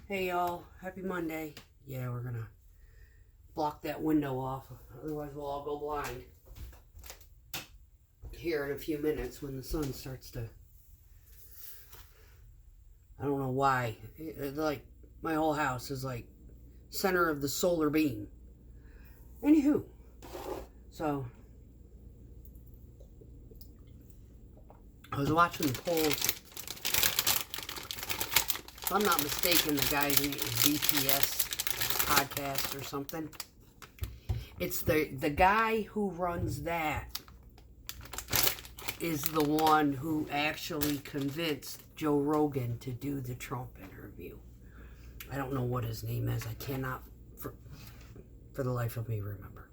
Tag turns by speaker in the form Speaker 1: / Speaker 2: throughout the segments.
Speaker 1: Hey y'all, happy Monday. Yeah, we're gonna block that window off, otherwise we'll all go blind here in a few minutes when the sun starts to. I don't know why. Like, my whole house is like center of the solar beam. Anywho, so I was watching the polls. If I'm not mistaken, the guy's name is BTS podcast or something. It's the guy who runs that is the one who actually convinced Joe Rogan to do the Trump interview. I don't know what his name is. I cannot, for the life of me, remember.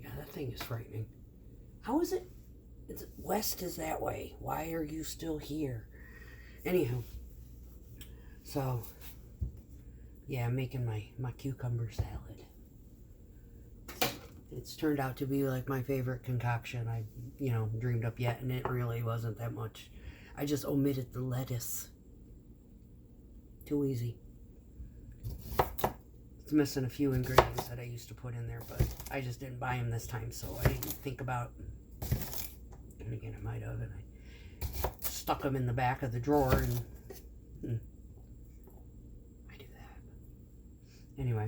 Speaker 1: Yeah, that thing is frightening. How is it? West is that way. Why are you still here? Anywho. So, yeah, I'm making my cucumber salad. It's turned out to be like my favorite concoction I, dreamed up yet, and it really wasn't that much. I just omitted the lettuce. Too easy. It's missing a few ingredients that I used to put in there, but I just didn't buy them this time, so I didn't think about, and again, I might have, and I stuck them in the back of the drawer, and anyway,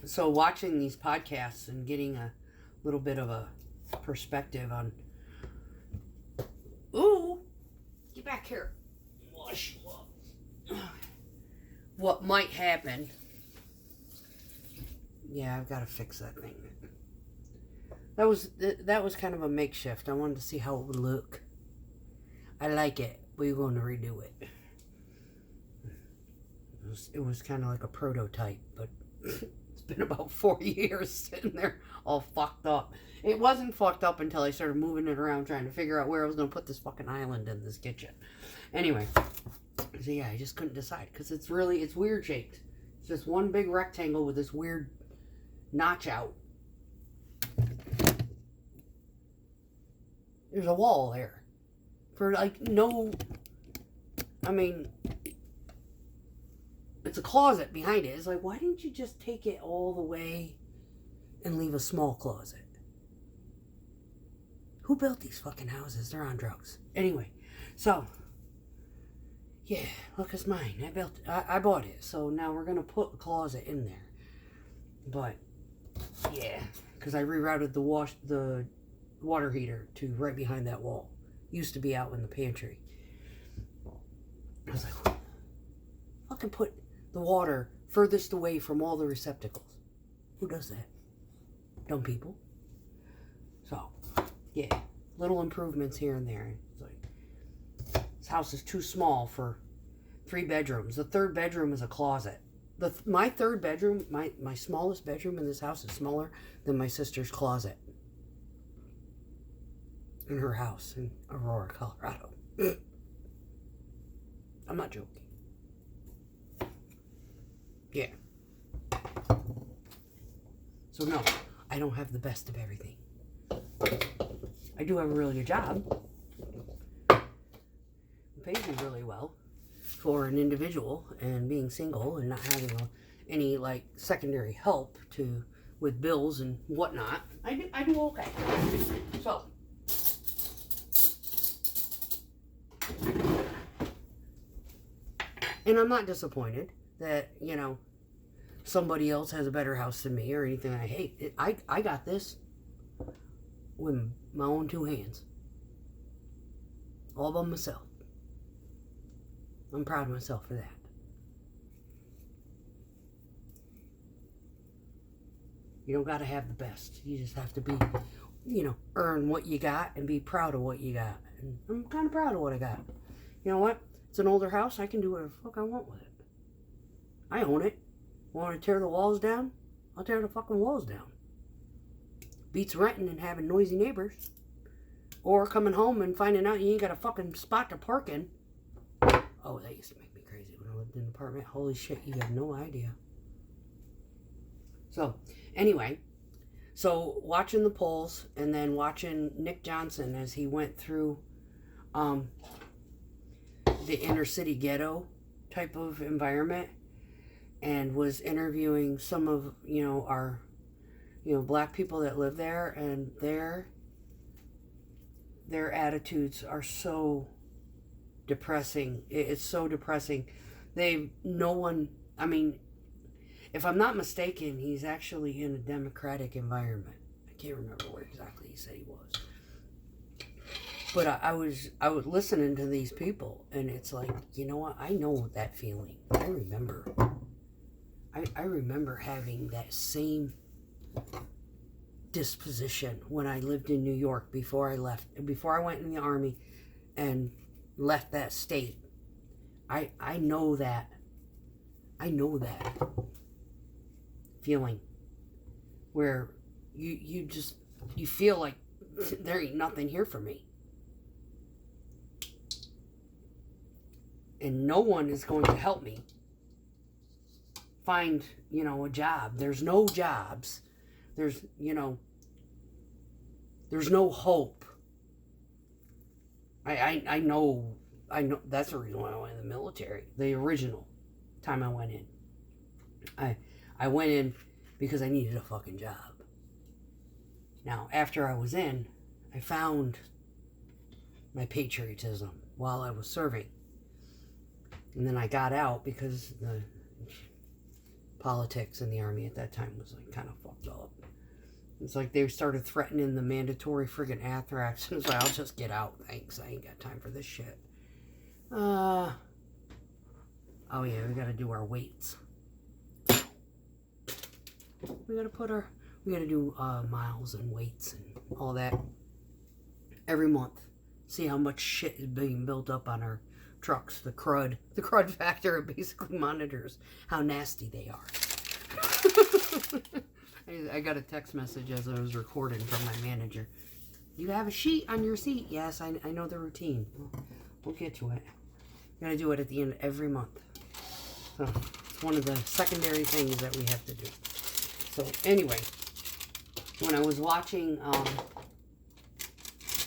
Speaker 1: so watching these podcasts and getting a little bit of a perspective on, ooh, get back here, wash you up, what might happen. Yeah, I've got to fix that thing. That was kind of a makeshift. I wanted to see how it would look. I like it. We're going to redo it. It was kind of like a prototype, but it's been about 4 years sitting there all fucked up. It wasn't fucked up until I started moving it around trying to figure out where I was going to put this fucking island in this kitchen. Anyway, so yeah, I just couldn't decide because it's weird shaped. It's just one big rectangle with this weird notch out. There's a wall there for it's a closet behind it. It's like, why didn't you just take it all the way and leave a small closet? Who built these fucking houses? They're on drugs. Anyway, so, yeah, look, it's mine. I bought it. So now we're going to put a closet in there. But, yeah, because I rerouted the water heater to right behind that wall. Used to be out in the pantry. I was like, fucking put the water furthest away from all the receptacles. Who does that? Dumb people. So, yeah, little improvements here and there. It's like, this house is too small for 3 bedrooms. The third bedroom is a closet. My third bedroom, my smallest bedroom in this house is smaller than my sister's closet in her house in Aurora, Colorado. I'm not joking. Yeah. So no, I don't have the best of everything. I do have a really good job. It pays me really well for an individual and being single and not having any secondary help with bills and whatnot. I do okay. So and I'm not disappointed that, somebody else has a better house than me or anything. I hate it. I got this with my own 2 hands. All by myself. I'm proud of myself for that. You don't got to have the best. You just have to be, earn what you got and be proud of what you got. And I'm kind of proud of what I got. You know what? It's an older house. I can do whatever the fuck I want with it. I own it. Want to tear the walls down? I'll tear the fucking walls down. Beats renting and having noisy neighbors. Or coming home and finding out you ain't got a fucking spot to park in. Oh, that used to make me crazy when I lived in an apartment. Holy shit, you have no idea. So, anyway. So, watching the polls and then watching Nick Johnson as he went through the inner city ghetto type of environment, and was interviewing some of, our, black people that live there, and their attitudes are so depressing. It's so depressing. I mean, if I'm not mistaken, he's actually in a democratic environment. I can't remember where exactly he said he was. But I was listening to these people, and it's like, you know what? I know that feeling. I remember having that same disposition when I lived in New York before I went in the Army and left that state. I know that feeling where you feel like there ain't nothing here for me. And no one is going to help me find, a job. There's no jobs. There's no hope. I know that's the reason why I went in the military. The original time I went in. I went in because I needed a fucking job. Now, after I was in, I found my patriotism while I was serving. And then I got out because the politics in the Army at that time was like kind of fucked up. It's like they started threatening the mandatory friggin' anthrax. And it's like, I'll just get out. Thanks. I ain't got time for this shit. Oh yeah, we gotta do our weights. We gotta do miles and weights and all that every month. See how much shit is being built up on our trucks. The crud factor, it basically monitors how nasty they are. I got a text message as I was recording from my manager. You have a sheet on your seat. Yes, I know the routine. We'll get to it. We're going to do it at the end of every month. So it's one of the secondary things that we have to do. So anyway, when I was watching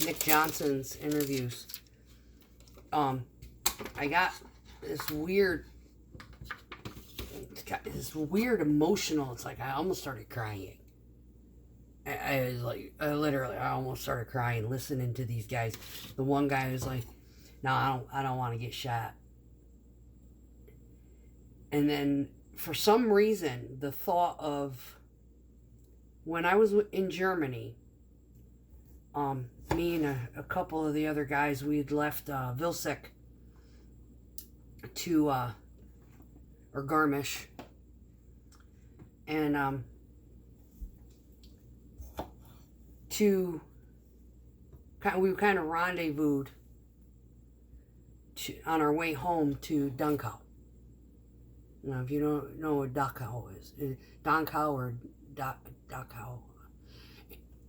Speaker 1: Nick Johnson's interviews, I got this weird emotional. It's like I almost started crying. I almost started crying listening to these guys. The one guy was like, "No, I don't want to get shot." And then for some reason, the thought of when I was in Germany, me and a couple of the other guys, we'd left Vilseck to or Garmisch, and we kind of rendezvoused on our way home to Dachau. Now, if you don't know what Dachau is, Dachau or Dachau.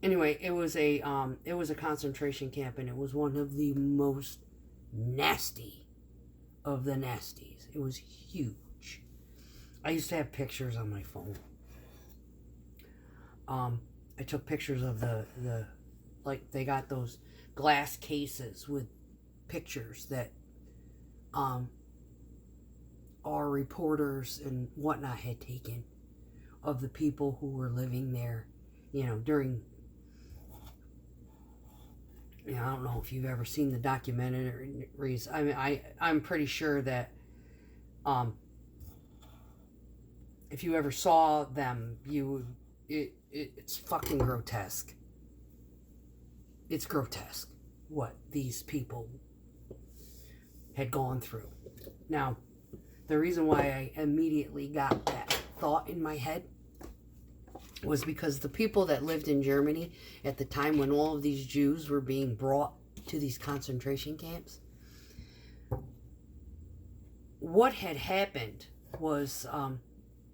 Speaker 1: Anyway, it was a concentration camp, and it was one of the most nasty of the nasties. It was huge. I used to have pictures on my phone. I took pictures of the like they got those glass cases with pictures that our reporters and whatnot had taken of the people who were living there, during. I don't know if you've ever seen the documentaries. I mean, I'm pretty sure that if you ever saw them, it's fucking grotesque. It's grotesque what these people had gone through. Now, the reason why I immediately got that thought in my head was because the people that lived in Germany at the time when all of these Jews were being brought to these concentration camps, what had happened was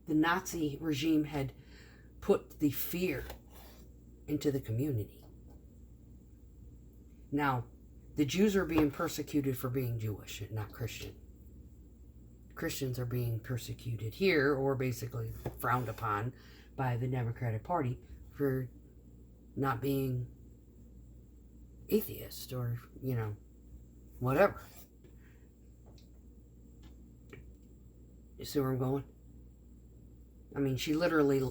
Speaker 1: the Nazi regime had put the fear into the community. Now, the Jews are being persecuted for being Jewish, not Christian. Christians are being persecuted here, or basically frowned upon by the Democratic Party for not being atheist or, whatever. You see where I'm going? I mean, she literally,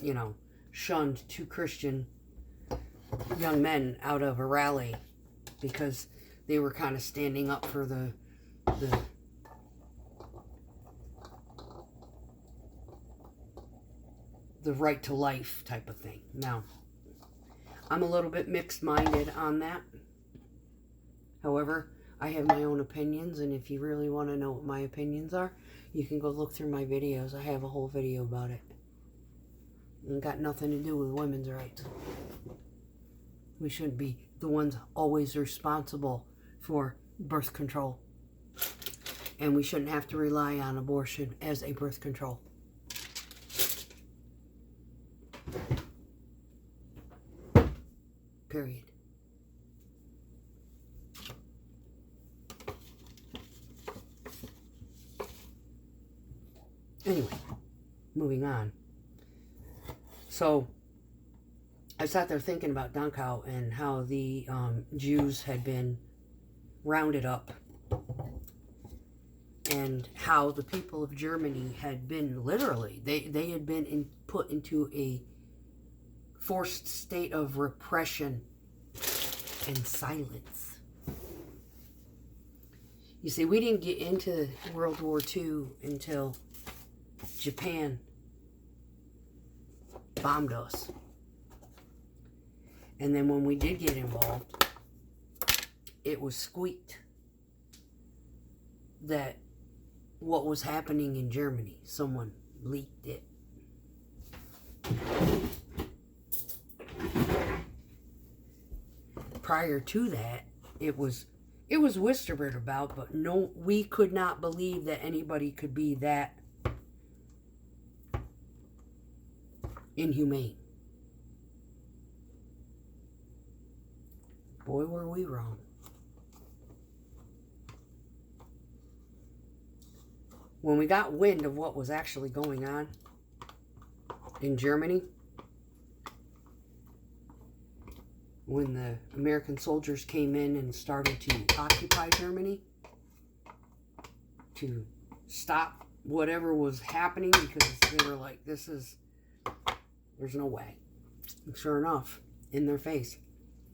Speaker 1: you know, shunned 2 Christian young men out of a rally because they were kind of standing up for the right to life type of thing. Now, I'm a little bit mixed-minded on that. However, I have my own opinions, and if you really want to know what my opinions are, you can go look through my videos. I have a whole video about it. It got nothing to do with women's rights. We shouldn't be the ones always responsible for birth control. And we shouldn't have to rely on abortion as a birth control. Period. Anyway, moving on. So, I sat there thinking about Dachau and how the Jews had been rounded up, and how the people of Germany had been literally, they had been put into a forced state of repression and silence. You see, we didn't get into World War II until Japan bombed us. And then when we did get involved, it was squeaked that what was happening in Germany, someone leaked it. Prior to that, it was whispered about, but no, we could not believe that anybody could be that inhumane. Boy, were we wrong. When we got wind of what was actually going on in Germany, when the American soldiers came in and started to occupy Germany, to stop whatever was happening, because they were like, there's no way. And sure enough, in their face,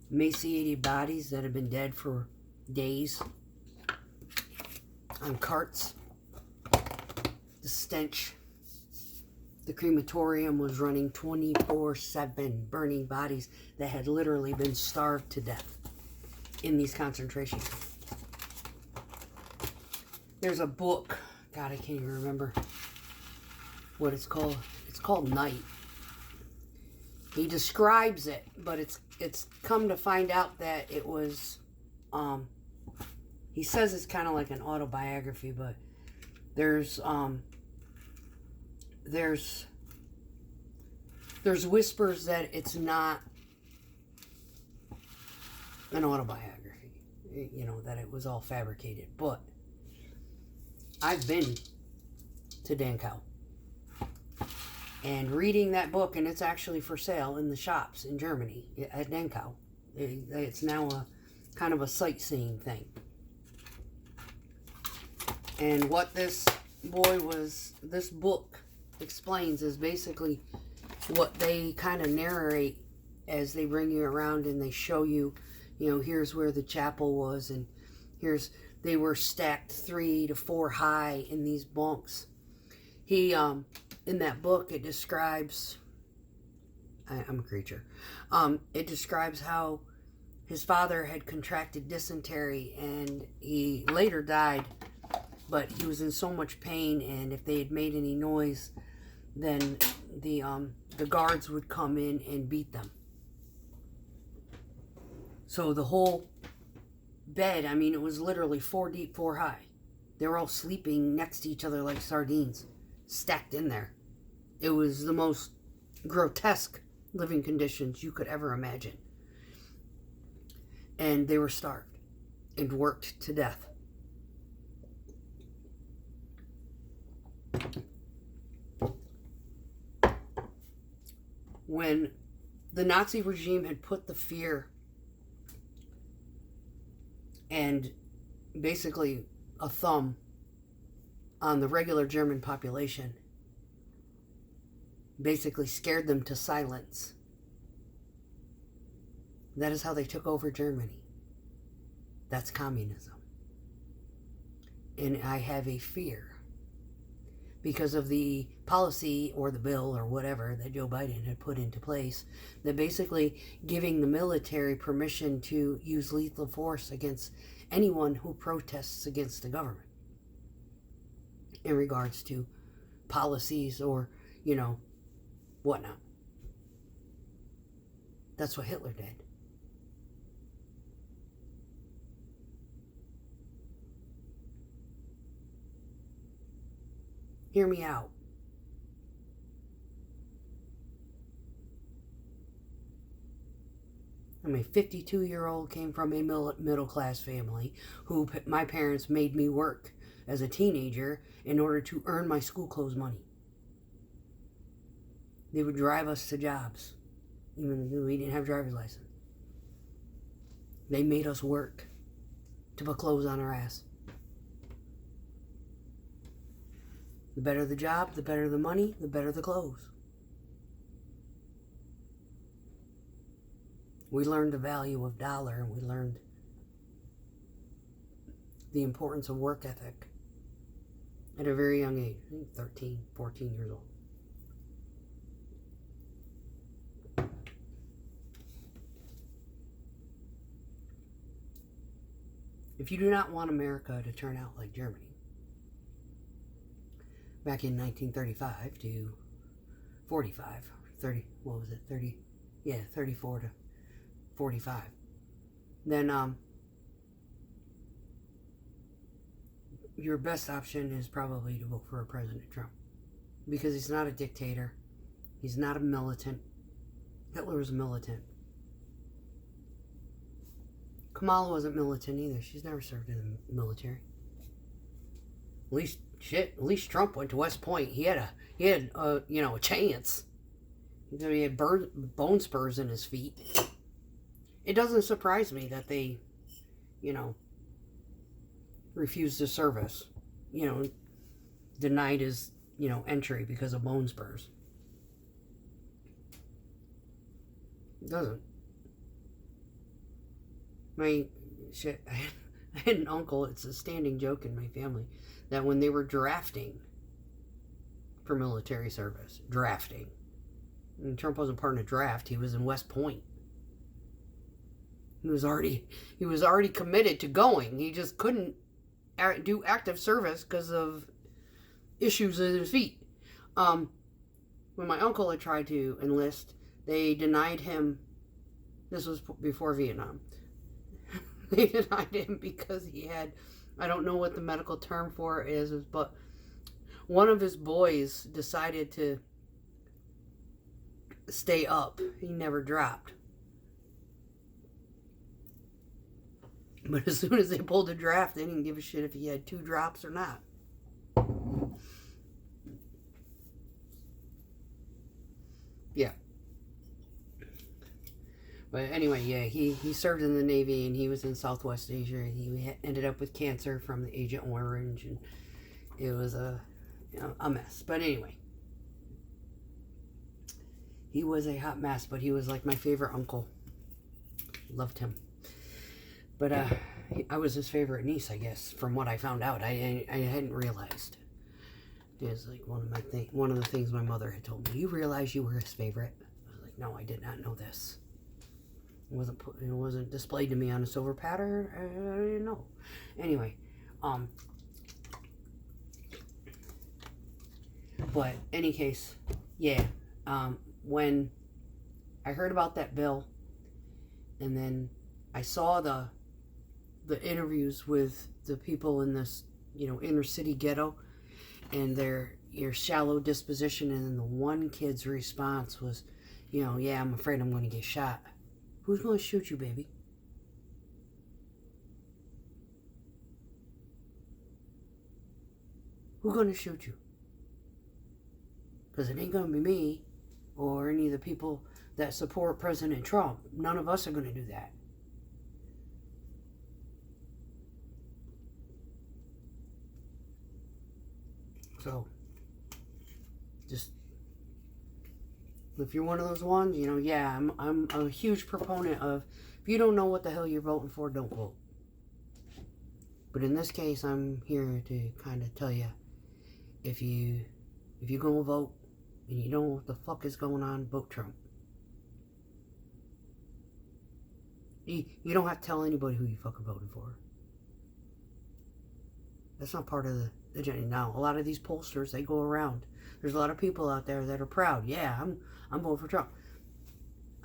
Speaker 1: emaciated bodies that had been dead for days on carts. The stench. The crematorium was running 24/7, burning bodies that had literally been starved to death in these concentration camps. There's a book, God, I can't even remember what it's called. It's called Night. He describes it, but it's come to find out that it was, he says it's kind of like an autobiography, but there's whispers that it's not an autobiography, you know, that it was all fabricated. But I've been to Dachau and reading that book, and it's actually for sale in the shops in Germany at Dachau. It's now a kind of a sightseeing thing. And what this book explains is basically what they kind of narrate as they bring you around and they show you, you know, here's where the chapel was, and they were stacked 3 to 4 high in these bunks. He, in that book, it describes, I'm a creature, it describes how his father had contracted dysentery and he later died, but he was in so much pain, and if they had made any noise, then the guards would come in and beat them. So the whole bed, I mean, it was literally 4 deep, 4 high. They were all sleeping next to each other like sardines, stacked in there. It was the most grotesque living conditions you could ever imagine. And they were starved and worked to death. When the Nazi regime had put the fear and basically a thumb on the regular German population, basically scared them to silence. That is how they took over Germany. That's communism. And I have a fear, because of the policy or the bill or whatever that Joe Biden had put into place, that basically giving the military permission to use lethal force against anyone who protests against the government in regards to policies or, whatnot. That's what Hitler did. Hear me out. I'm a 52-year-old, came from a middle-class family who my parents made me work as a teenager in order to earn my school clothes money. They would drive us to jobs, even though we didn't have driver's license. They made us work to put clothes on our ass. The better the job, the better the money, the better the clothes. We learned the value of dollar, and we learned the importance of work ethic at a very young age. I think 13, 14 years old. If you do not want America to turn out like Germany, back in 1935 to 45, 30, what was it, 30, yeah, 34 to 45, then your best option is probably to vote for President Trump, because he's not a dictator, he's not a militant. Hitler was a militant. Kamala wasn't militant either. She's never served in the military. At least Trump went to West Point. He had a chance. He had bone spurs in his feet. It doesn't surprise me that they, refused his service. Denied his, entry because of bone spurs. It doesn't. I had an uncle, it's a standing joke in my family, that when they were drafting for military service, and Trump wasn't part of the draft, he was in West Point. He was already committed to going. He just couldn't do active service because of issues with his feet. When my uncle had tried to enlist, they denied him. This was before Vietnam. They denied him because he had, I don't know what the medical term for it is, but one of his boys decided to stay up. He never dropped. But as soon as they pulled the draft, they didn't give a shit if he had 2 drops or not. Yeah. But anyway, yeah, he served in the Navy, and he was in Southwest Asia, and he ended up with cancer from the Agent Orange, and it was a mess. But anyway, he was a hot mess, but he was like my favorite uncle. Loved him. But I was his favorite niece, I guess, from what I found out. I hadn't realized. It was like one of the things my mother had told me. You realize you were his favorite? I was like, no, I did not know this. It wasn't displayed to me on a silver platter. I didn't know. Anyway, but any case, yeah. When I heard about that bill, and then I saw the interviews with the people in this, inner city ghetto, and your shallow disposition, and then the one kid's response was, yeah, I'm afraid I'm going to get shot. Who's going to shoot you, baby? Who's going to shoot you? Because it ain't going to be me or any of the people that support President Trump. None of us are going to do that. So, just, if you're one of those ones, you know, yeah, I'm a huge proponent of, if you don't know what the hell you're voting for, don't vote. But in this case, I'm here to kind of tell you, if you're gonna vote and you don't know what the fuck is going on, vote Trump. You don't have to tell anybody who you fucking voted for. That's not part of the agenda. Now, a lot of these pollsters, they go around. There's a lot of people out there that are proud. Yeah, I'm voting for Trump.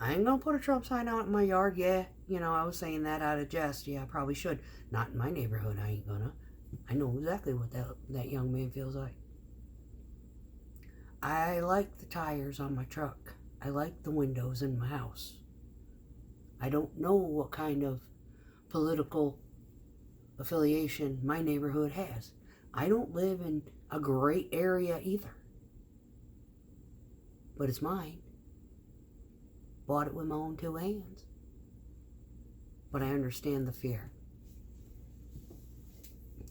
Speaker 1: I ain't gonna put a Trump sign out in my yard. Yeah, you know, I was saying that out of jest. Yeah, I probably should. Not in my neighborhood, I ain't gonna. I know exactly what that young man feels like. I like the tires on my truck. I like the windows in my house. I don't know what kind of political affiliation my neighborhood has. I don't live in a great area either. But it's mine. Bought it with my own 2 hands. But I understand the fear.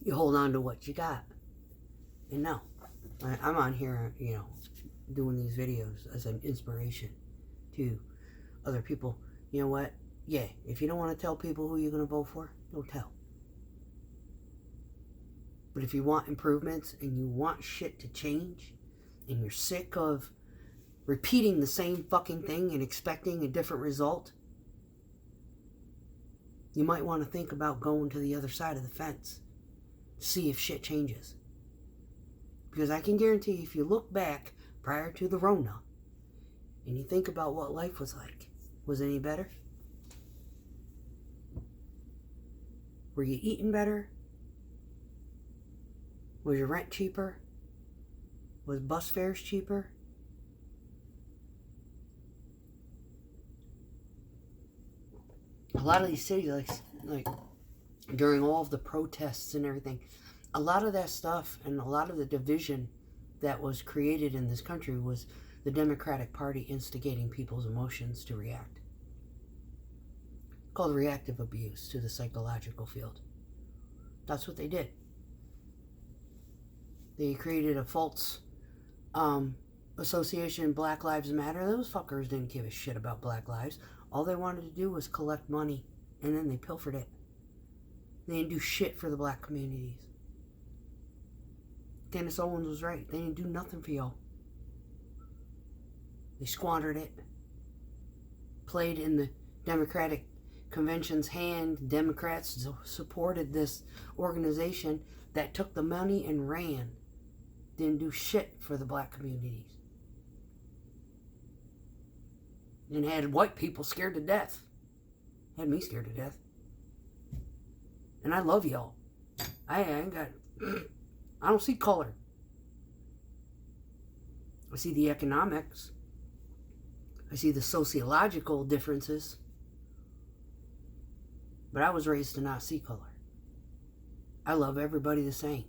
Speaker 1: You hold on to what you got. And no, I'm on here, you know, doing these videos as an inspiration to other people. You know what? Yeah, if you don't want to tell people who you're going to vote for, don't tell. But if you want improvements and you want shit to change and you're sick of repeating the same fucking thing and expecting a different result, you might want to think about going to the other side of the fence to see if shit changes. Because I can guarantee if you look back prior to the Rona and you think about what life was like, was it any better? Were you eating better? Was your rent cheaper? Was bus fares cheaper? A lot of these cities, like during all of the protests and everything, a lot of that stuff and a lot of the division that was created in this country was the Democratic Party instigating people's emotions to react. Called reactive abuse to the psychological field. That's what they did. They created a false association, Black Lives Matter. Those fuckers didn't give a shit about Black lives. All they wanted to do was collect money, and then they pilfered it. They didn't do shit for the black communities. Candace Owens was right. They didn't do nothing for y'all. They squandered it. Played in the Democratic Convention's hand. Democrats supported this organization that took the money and ran. Didn't do shit for the black communities. And had white people scared to death. Had me scared to death. And I love y'all. I ain't got... I don't see color. I see the economics. I see the sociological differences. But I was raised to not see color. I love everybody the same.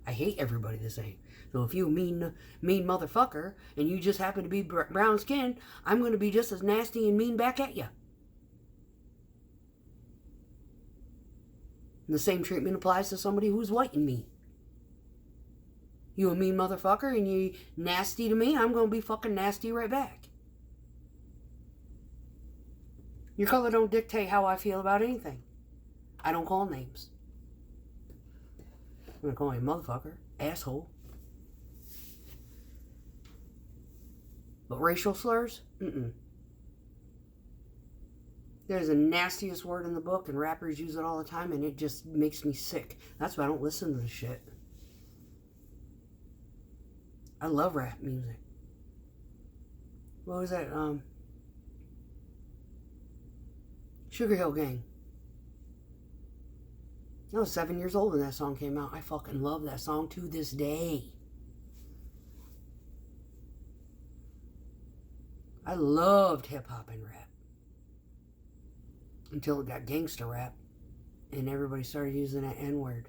Speaker 1: I hate everybody the same. So if you mean motherfucker and you just happen to be brown skinned, I'm going to be just as nasty and mean back at you. And the same treatment applies to somebody who's white and mean. You a mean motherfucker and you nasty to me, I'm going to be fucking nasty right back. Your color don't dictate how I feel about anything. I don't call names. I'm going to call you motherfucker, asshole. But racial slurs? There's the nastiest word in the book, and rappers use it all the time, and it just makes me sick. That's why I don't listen to this shit. I love rap music. What was that? Sugar Hill Gang. I was 7 years old when that song came out. I fucking love that song to this day. I loved hip-hop and rap. Until it got gangster rap. And everybody started using that N-word.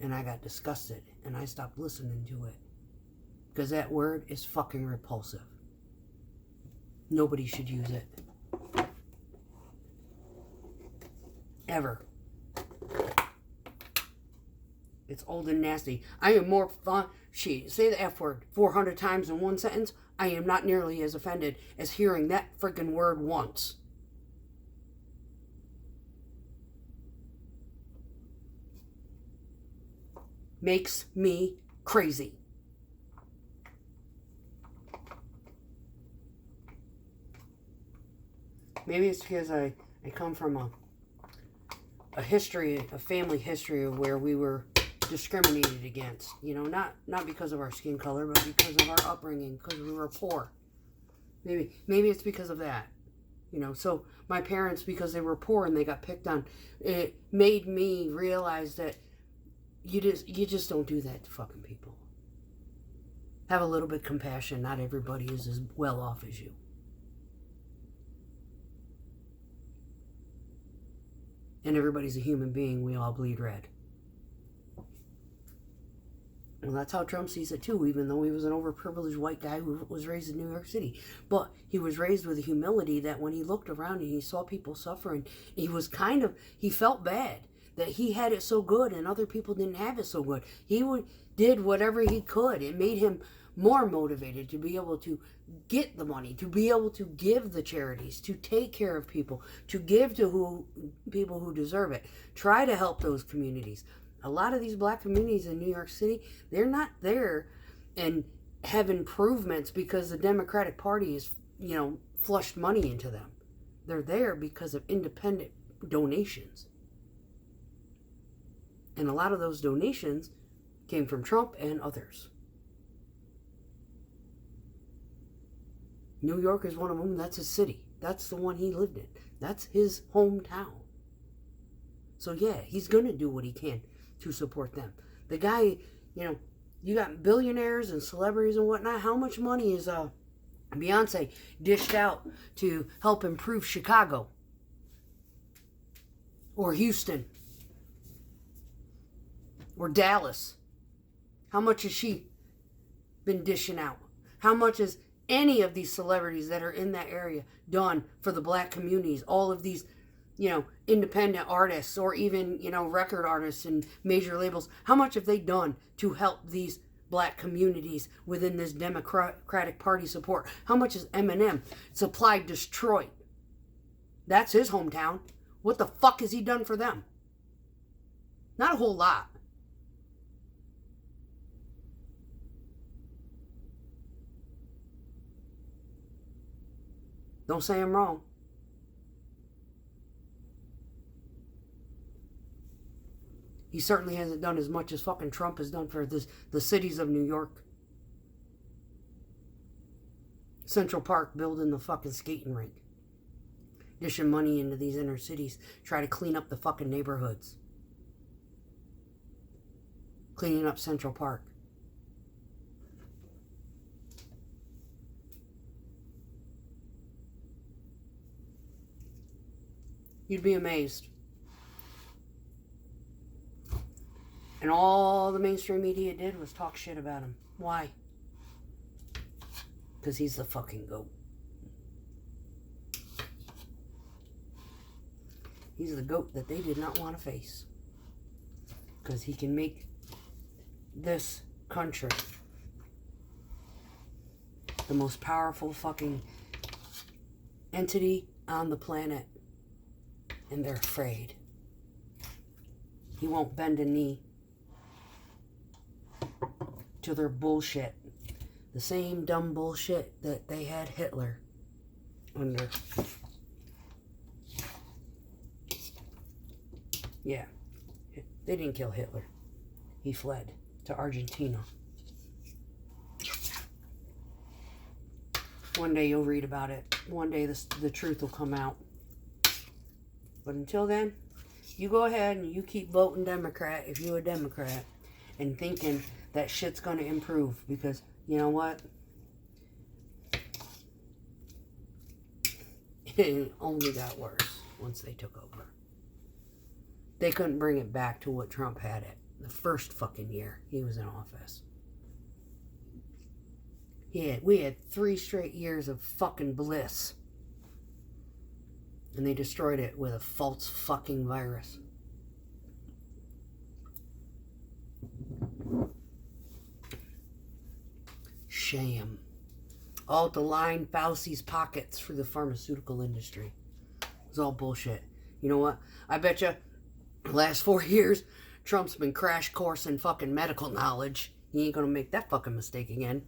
Speaker 1: And I got disgusted. And I stopped listening to it. Because that word is fucking repulsive. Nobody should use it. Ever. It's old and nasty. I am more fun. Say the F word 400 times in one sentence. I am not nearly as offended as hearing that freaking word once. Makes me crazy. Maybe it's because I come from a history, a family history of where we were discriminated against. You know, not because of our skin color, but because of our upbringing, because we were poor. Maybe it's because of that. You know, so my parents, because they were poor and they got picked on, it made me realize that you just don't do that to fucking people. Have a little bit of compassion. Not everybody is as well off as you. And everybody's a human being. We all bleed red. Well, that's how Trump sees it too, even though he was an overprivileged white guy who was raised in New York City. But he was raised with a humility that when he looked around and he saw people suffering, he felt bad that he had it so good and other people didn't have it so good. He did whatever he could. It made him more motivated to be able to get the money, to be able to give the charities, to take care of people, to give to people who deserve it. Try to help those communities. A lot of these black communities in New York City, they're not there and have improvements because the Democratic Party has, flushed money into them. They're there because of independent donations. And a lot of those donations came from Trump and others. New York is one of them. That's his city. That's the one he lived in. That's his hometown. So yeah, he's going to do what he can to support them. The guy, you got billionaires and celebrities and whatnot. How much money is Beyonce dished out to help improve Chicago? Or Houston? Or Dallas? How much has she been dishing out? How much has any of these celebrities that are in that area done for the black communities? All of these, independent artists or even, record artists and major labels. How much have they done to help these black communities within this Democratic Party support? How much has Eminem supplied Detroit? That's his hometown. What the fuck has he done for them? Not a whole lot. Don't say I'm wrong. He certainly hasn't done as much as fucking Trump has done for the cities of New York. Central Park building the fucking skating rink. Dishing money into these inner cities. Try to clean up the fucking neighborhoods. Cleaning up Central Park. You'd be amazed. And all the mainstream media did was talk shit about him. Why? Because he's the fucking GOAT. He's the GOAT that they did not want to face. Because he can make this country the most powerful fucking entity on the planet. And they're afraid. He won't bend a knee to their bullshit. The same dumb bullshit that they had Hitler under. Yeah. They didn't kill Hitler. He fled to Argentina. One day you'll read about it. One day the truth will come out. But until then, you go ahead and you keep voting Democrat if you're a Democrat and thinking that shit's going to improve. Because, you know what? It only got worse once they took over. They couldn't bring it back to what Trump had it the first fucking year he was in office. We had 3 straight years of fucking bliss. And they destroyed it with a false fucking virus. sham. All to line Fauci's pockets for the pharmaceutical industry. It's all bullshit. You know what? I bet you last 4 years, Trump's been crash course in fucking medical knowledge. He ain't gonna make that fucking mistake again.